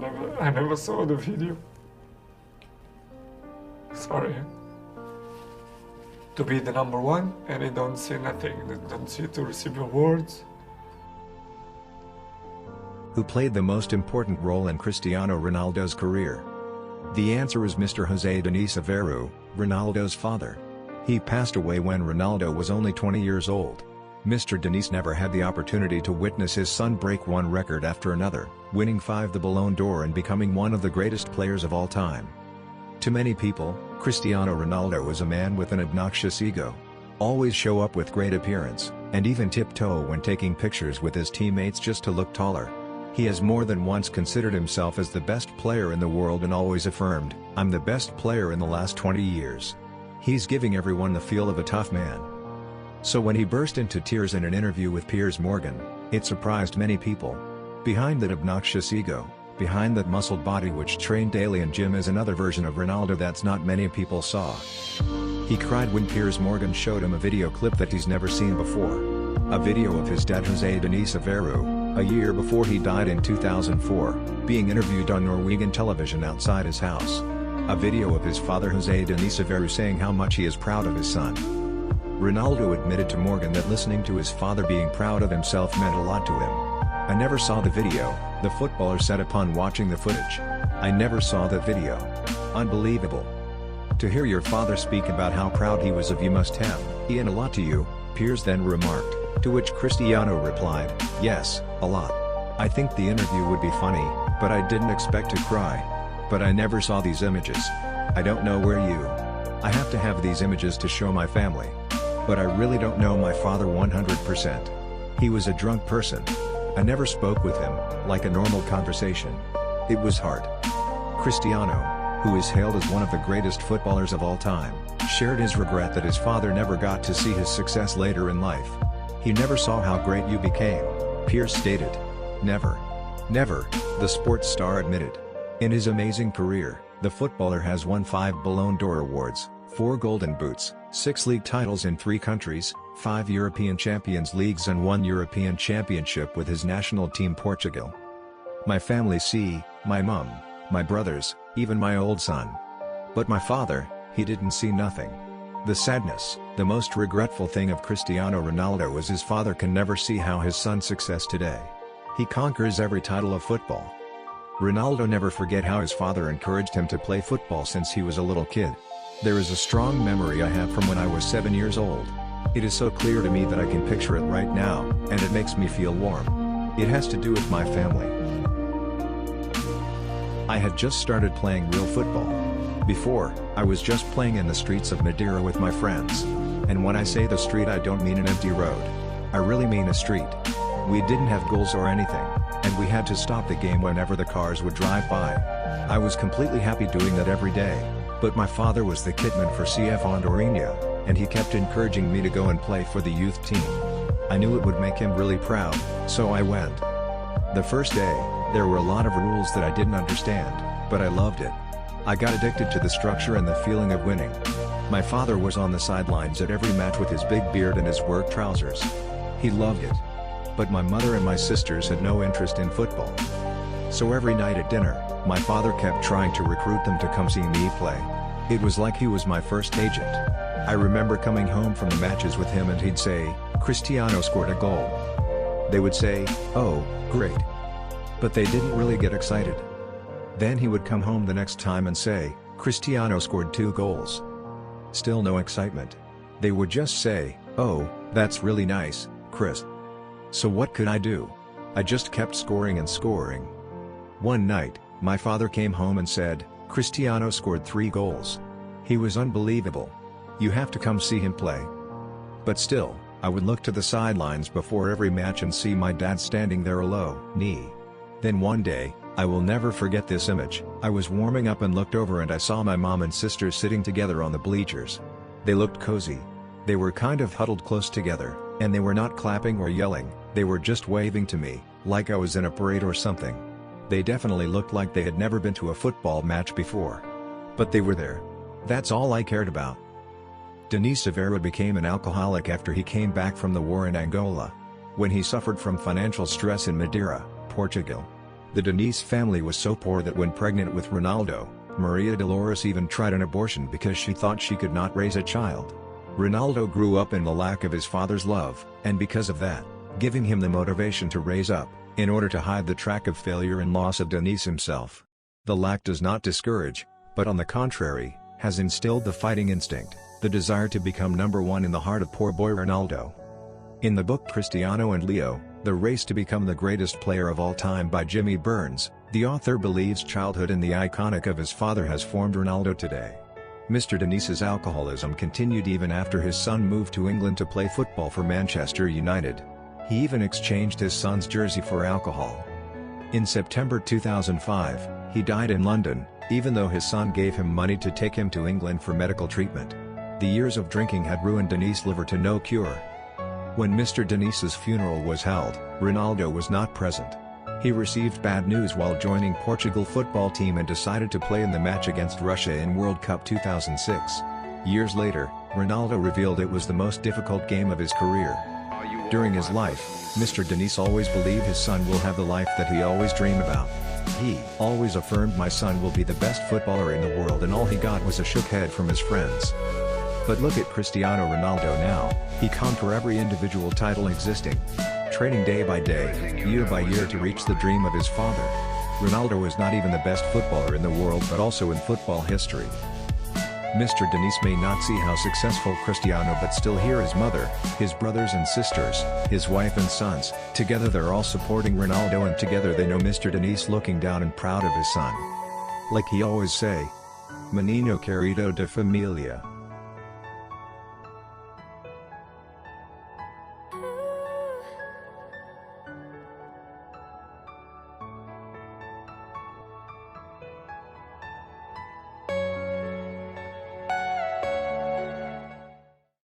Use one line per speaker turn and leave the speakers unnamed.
I never saw the video. Sorry. To be the number one and I don't see nothing. I don't see to receive awards.
Who played the most important role in Cristiano Ronaldo's career? The answer is Mr. José Diniz Aveiro, Ronaldo's father. He passed away when Ronaldo was only 20 years old. Mr. Diniz never had the opportunity to witness his son break one record after another, winning 5 the Ballon d'Or and becoming one of the greatest players of all time. To many people, Cristiano Ronaldo was a man with an obnoxious ego. Always show up with great appearance, and even tiptoe when taking pictures with his teammates just to look taller. He has more than once considered himself as the best player in the world and always affirmed, "I'm the best player in the last 20 years." He's giving everyone the feel of a tough man. So when he burst into tears in an interview with Piers Morgan, it surprised many people. Behind that obnoxious ego, behind that muscled body which trained daily in gym, is another version of Ronaldo that's not many people saw. He cried when Piers Morgan showed him a video clip that he's never seen before. A video of his dad José Diniz Aveiro, a year before he died in 2004, being interviewed on Norwegian television outside his house. A video of his father José Diniz Aveiro saying how much he is proud of his son. Ronaldo admitted to Morgan that listening to his father being proud of himself meant a lot to him. "I never saw the video," the footballer said upon watching the footage. "I never saw the video. Unbelievable. To hear your father speak about how proud he was of you must have meant a lot to you," Piers then remarked, to which Cristiano replied, "Yes, a lot. I think the interview would be funny, but I didn't expect to cry. But I never saw these images. I don't know where I have to have these images to show my family. But I really don't know my father 100%. He was a drunk person. I never spoke with him, like a normal conversation. It was hard." Cristiano, who is hailed as one of the greatest footballers of all time, shared his regret that his father never got to see his success later in life. "He never saw how great you became," Piers stated. Never. Never, the sports star admitted. In his amazing career, the footballer has won 5 Ballon d'Or awards, 4 Golden Boots, 6 league titles in 3 countries, 5 European Champions Leagues and 1 European Championship with his national team Portugal. "My family see, my mum, my brothers, even my old son. But my father, he didn't see nothing." The sadness, the most regretful thing of Cristiano Ronaldo is his father can never see how his son's success today. He conquers every title of football. Ronaldo never forget how his father encouraged him to play football since he was a little kid. "There is a strong memory I have from when I was 7 years old. It is so clear to me that I can picture it right now, and it makes me feel warm. It has to do with my family. I had just started playing real football. Before, I was just playing in the streets of Madeira with my friends. And when I say the street, I don't mean an empty road. I really mean a street. We didn't have goals or anything, and we had to stop the game whenever the cars would drive by. I was completely happy doing that every day, but my father was the kitman for CF Andorinha, and he kept encouraging me to go and play for the youth team. I knew it would make him really proud, so I went. The first day, there were a lot of rules that I didn't understand, but I loved it. I got addicted to the structure and the feeling of winning. My father was on the sidelines at every match with his big beard and his work trousers. He loved it. But my mother and my sisters had no interest in football. So every night at dinner, my father kept trying to recruit them to come see me play. It was like he was my first agent. I remember coming home from the matches with him and he'd say, "Cristiano scored a goal." They would say, "Oh, great." But they didn't really get excited. Then he would come home the next time and say, "Cristiano scored 2 goals." Still no excitement. They would just say, "Oh, that's really nice, Chris." So what could I do? I just kept scoring and scoring. One night, my father came home and said, "Cristiano scored 3 goals. He was unbelievable. You have to come see him play." But still, I would look to the sidelines before every match and see my dad standing there alone. Then one day, I will never forget this image. I was warming up and looked over and I saw my mom and sister sitting together on the bleachers. They looked cozy. They were kind of huddled close together, and they were not clapping or yelling, they were just waving to me, like I was in a parade or something. They definitely looked like they had never been to a football match before. But they were there. That's all I cared about. Diniz Aveiro became an alcoholic after he came back from the war in Angola. When he suffered from financial stress in Madeira, Portugal. The Denise family was so poor that when pregnant with Ronaldo, Maria Dolores even tried an abortion because she thought she could not raise a child. Ronaldo grew up in the lack of his father's love, and because of that, giving him the motivation to raise up, in order to hide the track of failure and loss of Denise himself. The lack does not discourage, but on the contrary, has instilled the fighting instinct, the desire to become number one in the heart of poor boy Ronaldo. In the book Cristiano and Leo, The Race to Become the Greatest Player of All Time by Jimmy Burns, the author believes childhood and the iconic of his father has formed Ronaldo today. Mr. Denise's alcoholism continued even after his son moved to England to play football for Manchester United. He even exchanged his son's jersey for alcohol. In September 2005, he died in London, even though his son gave him money to take him to England for medical treatment. The years of drinking had ruined Denise's liver to no cure. When Mr. Denise's funeral was held, Ronaldo was not present. He received bad news while joining Portugal football team and decided to play in the match against Russia in World Cup 2006. Years later, Ronaldo revealed it was the most difficult game of his career. During his life, Mr. Denise always believed his son will have the life that he always dreamed about. He always affirmed my son will be the best footballer in the world, and all he got was a shook head from his friends. But look at Cristiano Ronaldo now, he conquered every individual title existing. Training day by day, year by year to reach the dream of his father. Ronaldo is not even the best footballer in the world but also in football history. Mr. Denise may not see how successful Cristiano but still hear his mother, his brothers and sisters, his wife and sons, together they're all supporting Ronaldo, and together they know Mr. Denise looking down and proud of his son. Like he always say, Menino querido de familia.